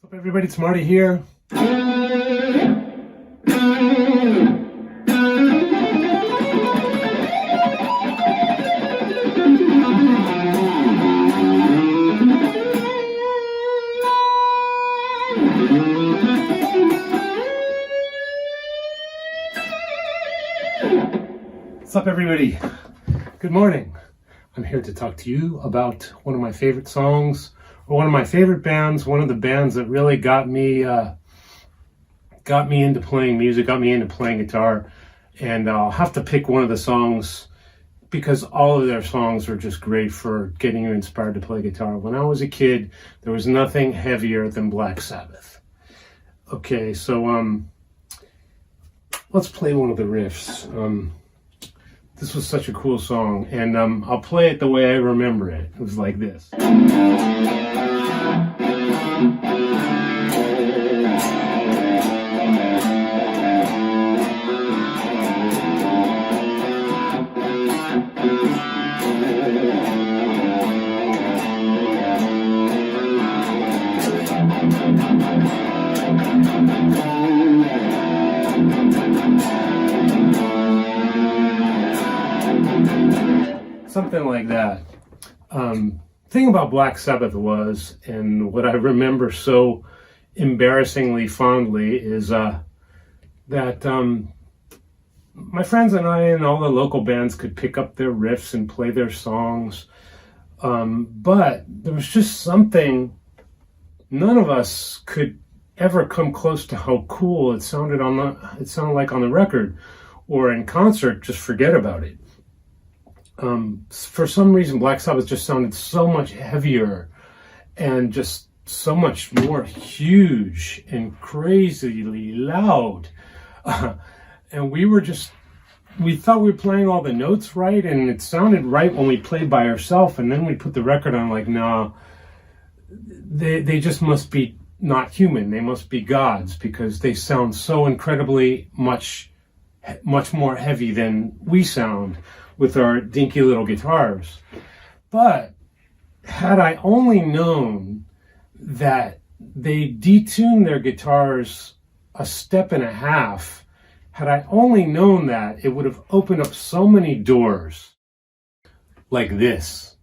What's up, everybody? It's Marty here. What's up, everybody? Good morning. I'm here to talk to you about one of my favorite songs, or one of my favorite bands, one of the bands that really got me into playing music, got me into playing guitar. And I'll have to pick one of the songs because all of their songs are just great for getting you inspired to play guitar. When I was a kid, there was nothing heavier than Black Sabbath. Okay, so let's play one of the riffs. This was such a cool song, and I'll play it the way I remember it. It was like this. Something like that. Thing about Black Sabbath was, and what I remember so embarrassingly fondly, is that my friends and I and all the local bands could pick up their riffs and play their songs, but there was just something none of us could ever come close to how cool it sounded like on the record, or in concert. Just forget about it. For some reason, Black Sabbath just sounded so much heavier and just so much more huge and crazily loud. And we thought we were playing all the notes right, and it sounded right when we played by ourselves, and then we put the record on like, nah, they just must be not human. They must be gods, because they sound so incredibly much more heavy than we sound with our dinky little guitars. But had I only known that they detuned their guitars a step and a half, had I only known that, it would have opened up so many doors like this.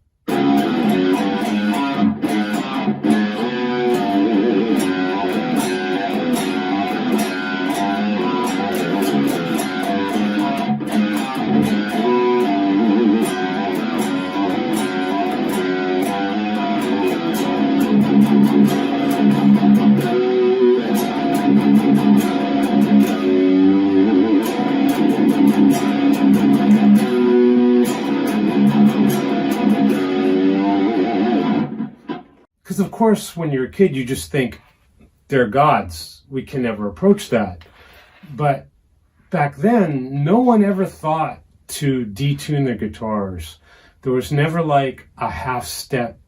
Because of course, when you're a kid, you just think they're gods. We can never approach that. But back then, no one ever thought to detune their guitars. There was never like a half step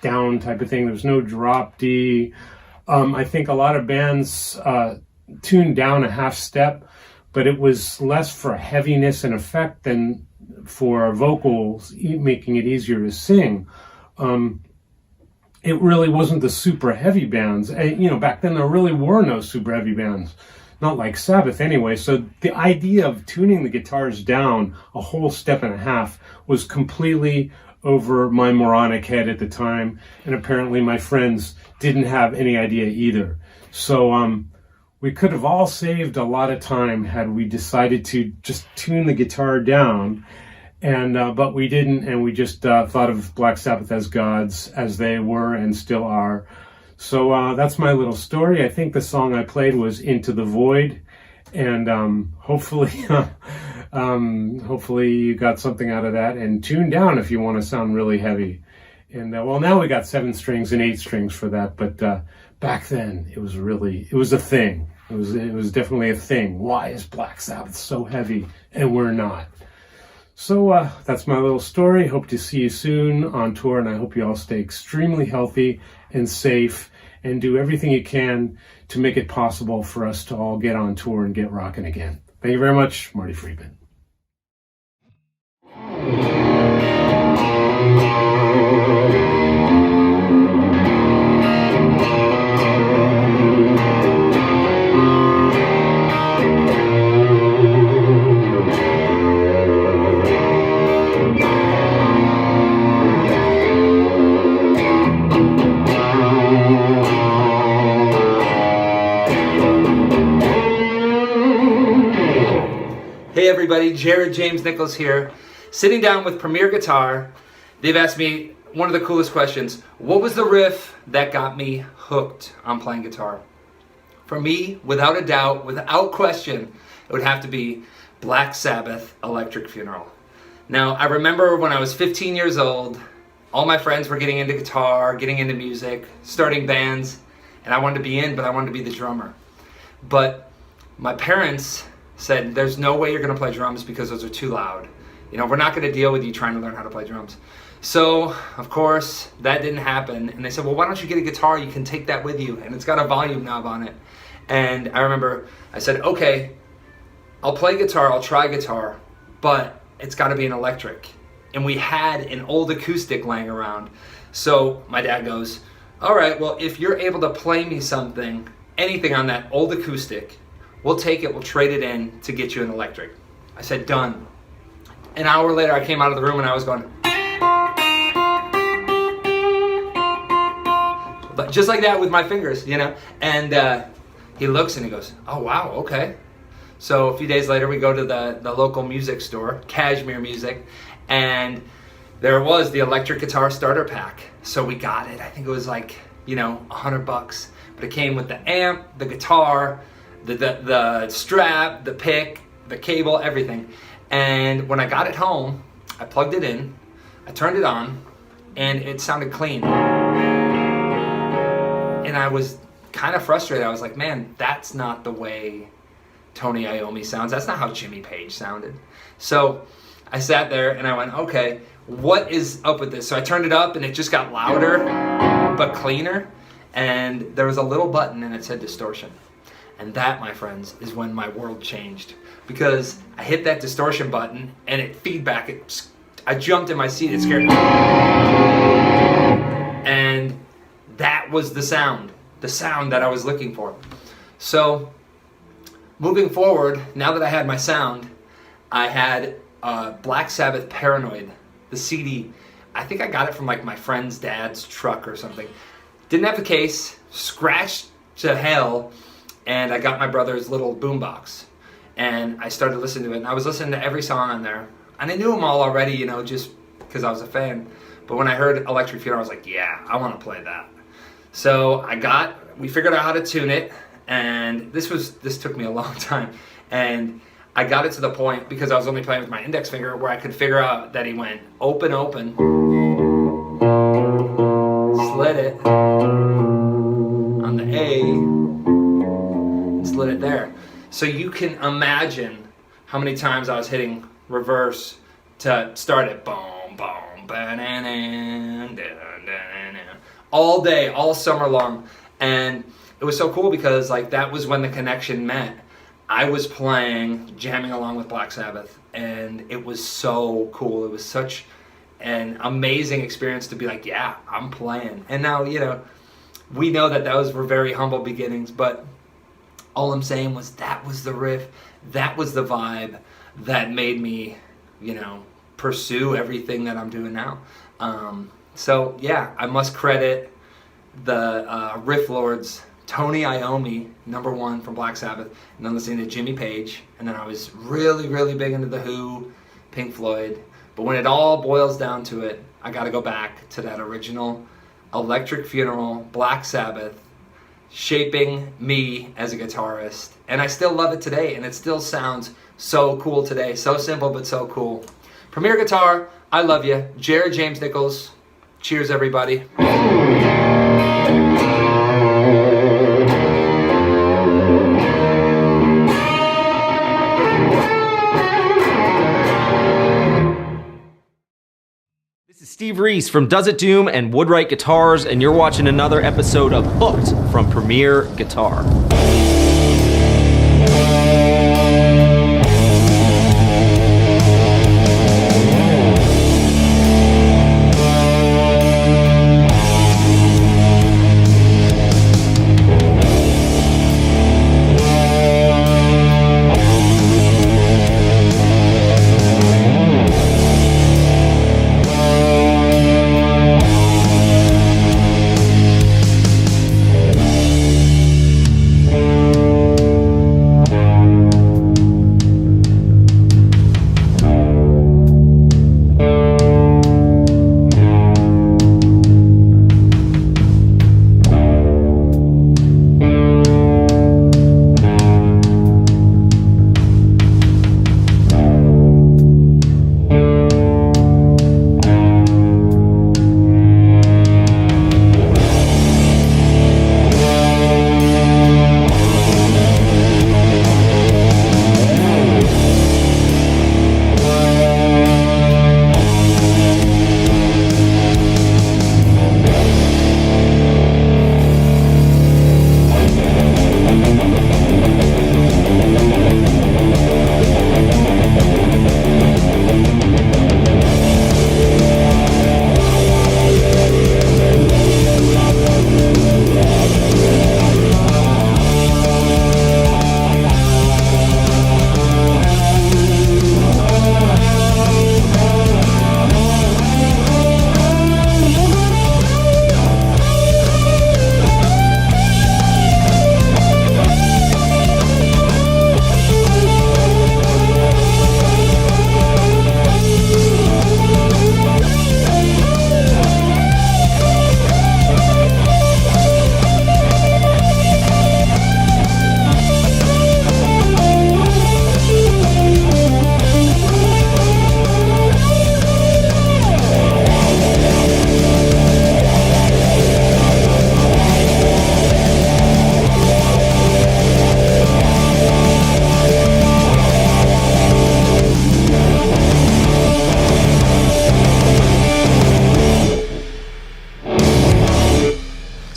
down type of thing. There was no drop D. I think a lot of bands tuned down a half step, but it was less for heaviness and effect than for vocals, making it easier to sing. It really wasn't the super heavy bands. Back then there really were no super heavy bands, not like Sabbath anyway. So the idea of tuning the guitars down a whole step and a half was completely over my moronic head at the time, and apparently my friends didn't have any idea either. So we could have all saved a lot of time had we decided to just tune the guitar down. But we didn't, and we just thought of Black Sabbath as gods, as they were and still are. So that's my little story. I think the song I played was Into the Void, and hopefully you got something out of that. And tune down if you want to sound really heavy. And now we got 7 strings and 8 strings for that, but back then it was a thing. It was definitely a thing. Why is Black Sabbath so heavy and we're not? So that's my little story. Hope to see you soon on tour, and I hope you all stay extremely healthy and safe and do everything you can to make it possible for us to all get on tour and get rocking again. Thank you very much, Marty Friedman. Hey everybody, James Nichols here, sitting down with Premier Guitar. They've asked me one of the coolest questions. What was the riff that got me hooked on playing guitar? For me, without a doubt, without question, it would have to be Black Sabbath, Electric Funeral. Now, I remember when I was 15 years old, all my friends were getting into guitar, getting into music, starting bands, and I wanted to be in, but I wanted to be the drummer. But my parents said, there's no way you're going to play drums because those are too loud. You know, we're not going to deal with you trying to learn how to play drums. So, of course, that didn't happen. And they said, well, why don't you get a guitar? You can take that with you. And it's got a volume knob on it. And I remember I said, okay, I'll play guitar, I'll try guitar, but it's got to be an electric. And we had an old acoustic laying around. So my dad goes, all right, well, if you're able to play me something, anything on that old acoustic, we'll take it, we'll trade it in to get you an electric. I said, done. An hour later, I came out of the room and I was going, but just like that with my fingers, you know? And he looks and he goes, oh, wow, okay. So a few days later, we go to the local music store, Cashmere Music, and there was the electric guitar starter pack. So we got it. I think it was like, you know, $100. But it came with the amp, the guitar, the strap, the pick, the cable, everything. And when I got it home, I plugged it in, I turned it on, and it sounded clean. And I was kind of frustrated. I was like, man, that's not the way Tony Iommi sounds. That's not how Jimmy Page sounded. So I sat there and I went, okay, what is up with this? So I turned it up and it just got louder, but cleaner. And there was a little button and it said distortion. And that, my friends, is when my world changed. Because I hit that distortion button and it feedback, I jumped in my seat, it scared me. And that was the sound that I was looking for. So moving forward, now that I had my sound, I had Black Sabbath Paranoid, the CD. I think I got it from like my friend's dad's truck or something. Didn't have the case, scratched to hell, and I got my brother's little boombox. And I started listening to it, and I was listening to every song on there. And I knew them all already, you know, just because I was a fan. But when I heard Electric Funeral, I was like, yeah, I want to play that. So we figured out how to tune it, and this took me a long time. And I got it to the point, because I was only playing with my index finger, where I could figure out that he went open, open, slid it on the A, and slid it there. So you can imagine how many times I was hitting reverse to start it, boom, boom, all day, all summer long. And it was so cool because like that was when the connection met. I was playing, jamming along with Black Sabbath, and it was so cool. It was such an amazing experience to be like, yeah, I'm playing. And now, you know, we know that those were very humble beginnings, but all I'm saying was that was the riff, that was the vibe that made me, you know, pursue everything that I'm doing now. So yeah, I must credit the riff lords, Tony Iommi, #1 from Black Sabbath, and then listening to Jimmy Page, and then I was really, really big into The Who, Pink Floyd. But when it all boils down to it, I gotta go back to that original Electric Funeral, Black Sabbath, shaping me as a guitarist. And I still love it today, and it still sounds so cool today. So simple, but so cool. Premier Guitar, I love you. James Nichols. Cheers, everybody. This is Steve Reis from Does It Doom and Woodwright Guitars, and you're watching another episode of Hooked from Premier Guitar.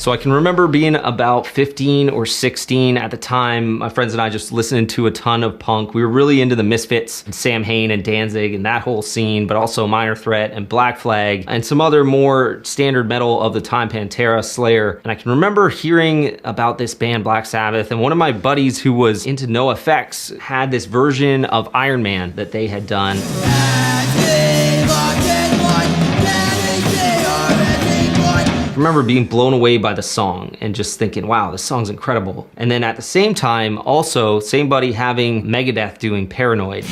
So I can remember being about 15 or 16 at the time. My friends and I just listening to a ton of punk. We were really into the Misfits, and Sam Hain and Danzig and that whole scene, but also Minor Threat and Black Flag and some other more standard metal of the time, Pantera, Slayer. And I can remember hearing about this band Black Sabbath, and one of my buddies who was into NoFX had this version of Iron Man that they had done. I remember being blown away by the song and just thinking, wow, this song's incredible. And then at the same time, also, same buddy having Megadeth doing Paranoid.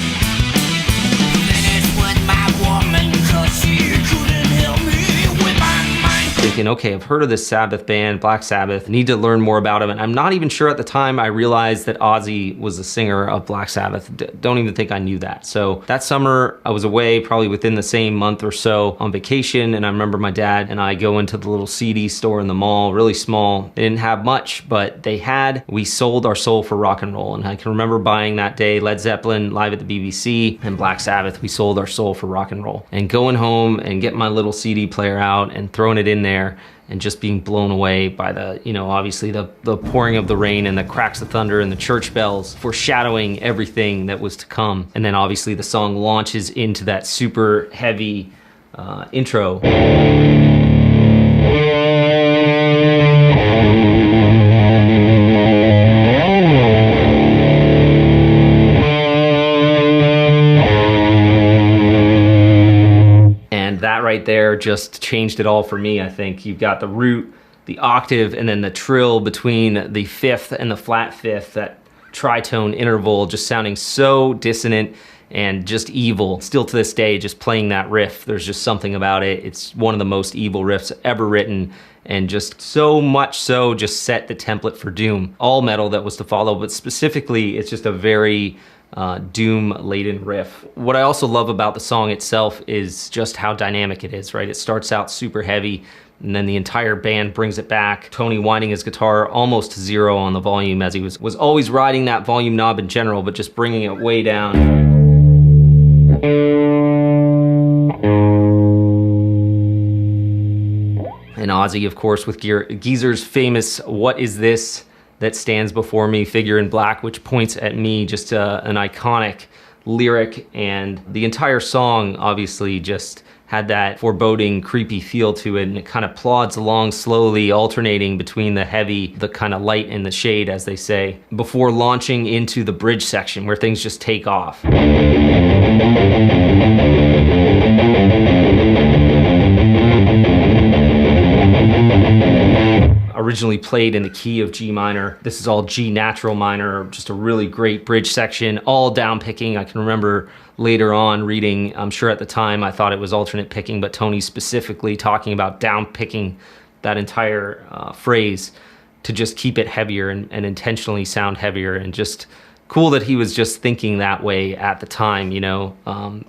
Thinking, okay, I've heard of this Sabbath band, Black Sabbath, need to learn more about them. And I'm not even sure at the time I realized that Ozzy was the singer of Black Sabbath. Don't even think I knew that. So that summer I was away probably within the same month or so on vacation. And I remember my dad and I go into the little CD store in the mall, really small. They didn't have much, but we sold our soul for rock and roll. And I can remember buying that day Led Zeppelin live at the BBC and Black Sabbath. We sold our soul for rock and roll. And going home and getting my little CD player out and throwing it in there and just being blown away by the, obviously the pouring of the rain and the cracks of thunder and the church bells foreshadowing everything that was to come. And then obviously the song launches into that super heavy intro. Right there just changed it all for me. I think you've got the root, the octave, and then the trill between the fifth and the flat fifth, that tritone interval just sounding so dissonant and just evil. Still to this day, just playing that riff, there's just something about it. It's one of the most evil riffs ever written, and just so much so just set the template for doom. All metal that was to follow, but specifically it's just a very doom-laden riff. What I also love about the song itself is just how dynamic it is, right? It starts out super heavy, and then the entire band brings it back. Tony winding his guitar almost to zero on the volume, as he was always riding that volume knob in general, but just bringing it way down. And Ozzy, of course, with Geezer's famous "What Is This That Stands Before Me" figure in black, which points at me, just an iconic lyric. And the entire song obviously just had that foreboding, creepy feel to it, and it kind of plods along slowly, alternating between the heavy, the kind of light, and the shade, as they say, before launching into the bridge section where things just take off. Originally played in the key of G minor. This is all G natural minor, just a really great bridge section, all down picking. I can remember later on reading, I'm sure at the time I thought it was alternate picking, but Tony specifically talking about down picking that entire phrase to just keep it heavier and intentionally sound heavier, and just cool that he was just thinking that way at the time,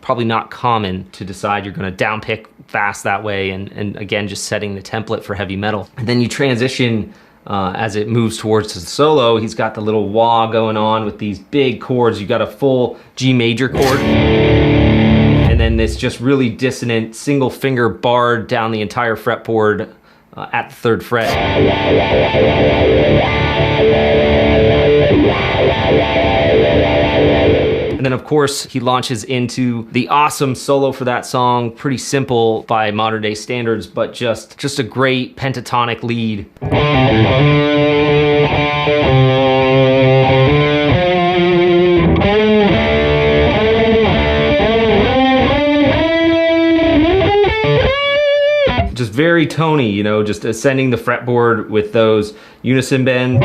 probably not common to decide you're gonna down pick fast that way, and again, just setting the template for heavy metal. And then you transition as it moves towards the solo. He's got the little wah going on with these big chords. You got a full G major chord, and then this just really dissonant single finger bar down the entire fretboard at the 3rd fret. And then of course he launches into the awesome solo for that song. Pretty simple by modern day standards, but just a great pentatonic lead. Just very Tony, just ascending the fretboard with those unison bends.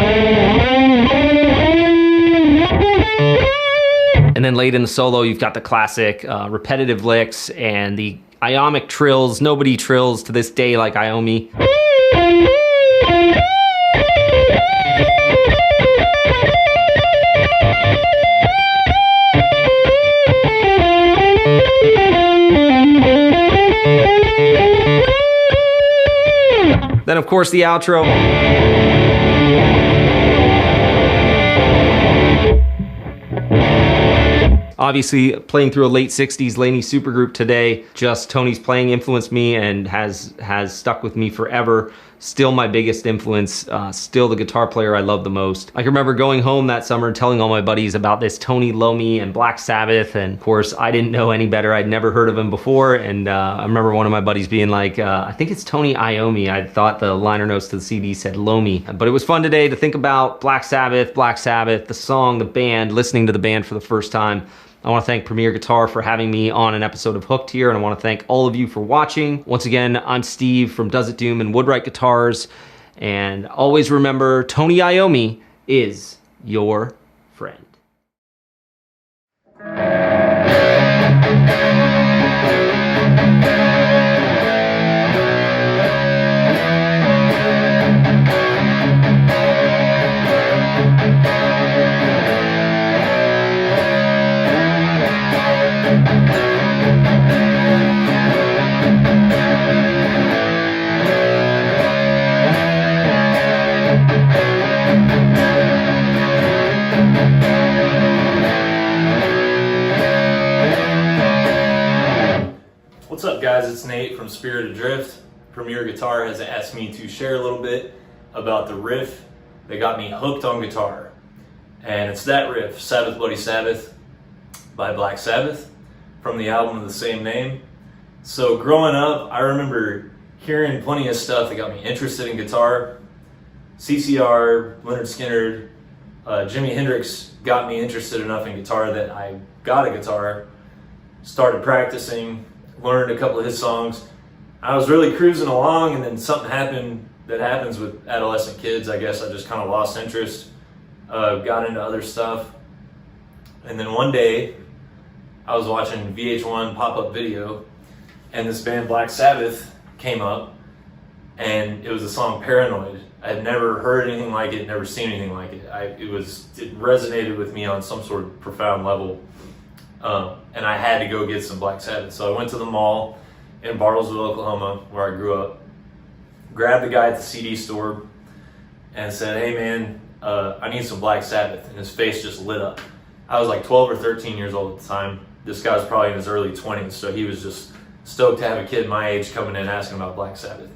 And then late in the solo, you've got the classic repetitive licks and the iambic trills. Nobody trills to this day like Iommi. Then of course the outro. Obviously, playing through a late 60s Laney supergroup today, just Tony's playing influenced me and has stuck with me forever. still my biggest influence, still the guitar player I love the most. I can remember going home that summer and telling all my buddies about this Tony Iommi and Black Sabbath, and of course I didn't know any better. I'd never heard of him before, and I remember one of my buddies being like, I think it's Tony Iommi. I thought the liner notes to the CD said Lomi. But it was fun today to think about Black Sabbath, the song, the band, listening to the band for the first time. I want to thank Premier Guitar for having me on an episode of Hooked here, and I want to thank all of you for watching. Once again, I'm Steve from Does It Doom and Woodwright Guitars, and always remember, Tony Iommi is your friend. What's up, guys? It's Nate from Adrift. Premier Guitar has asked me to share a little bit about the riff that got me hooked on guitar. And it's that riff, Sabbath Bloody Sabbath by Black Sabbath, from the album of the same name. So growing up, I remember hearing plenty of stuff that got me interested in guitar. CCR, Leonard Skinner, Jimi Hendrix got me interested enough in guitar that I got a guitar, started practicing, learned a couple of his songs. I was really cruising along, and then something happened that happens with adolescent kids. I guess I just kind of lost interest, got into other stuff. And then one day I was watching VH1 pop-up video, and this band Black Sabbath came up, and it was the song Paranoid. I had never heard anything like it, never seen anything like it. It resonated with me on some sort of profound level. And I had to go get some Black Sabbath. So I went to the mall in Bartlesville, Oklahoma, where I grew up, grabbed the guy at the CD store and said, "Hey man, I need some Black Sabbath." And his face just lit up. I was like 12 or 13 years old at the time. This guy was probably in his early 20s, so he was just stoked to have a kid my age coming in asking about Black Sabbath.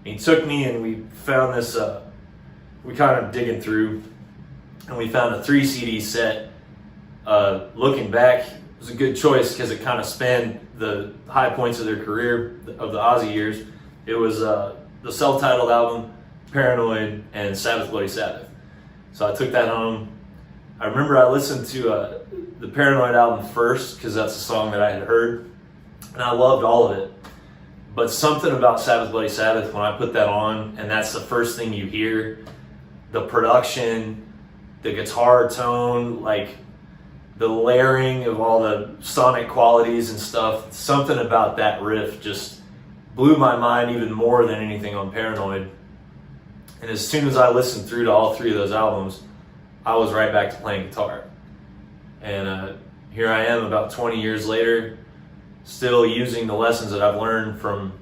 He took me and we found this, we kind of digging through, and we found a 3 CD set. Looking back, it was a good choice because it kind of spanned the high points of their career, of the Ozzy years. It was the self-titled album, Paranoid, and Sabbath Bloody Sabbath. So I took that home. I remember I listened to the Paranoid album first because that's the song that I had heard, and I loved all of it. But something about Sabbath Bloody Sabbath, when I put that on, and that's the first thing you hear, the production, the guitar tone, like the layering of all the sonic qualities and stuff, something about that riff just blew my mind even more than anything on Paranoid. And as soon as I listened through to all 3 of those albums, I was right back to playing guitar. And here I am about 20 years later, still using the lessons that I've learned from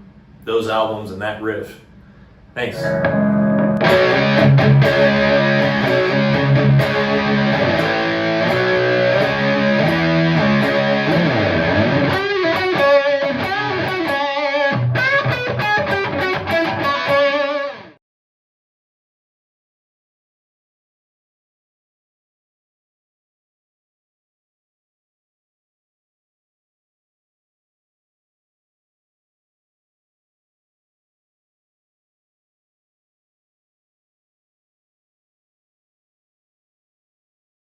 those albums and that riff. Thanks.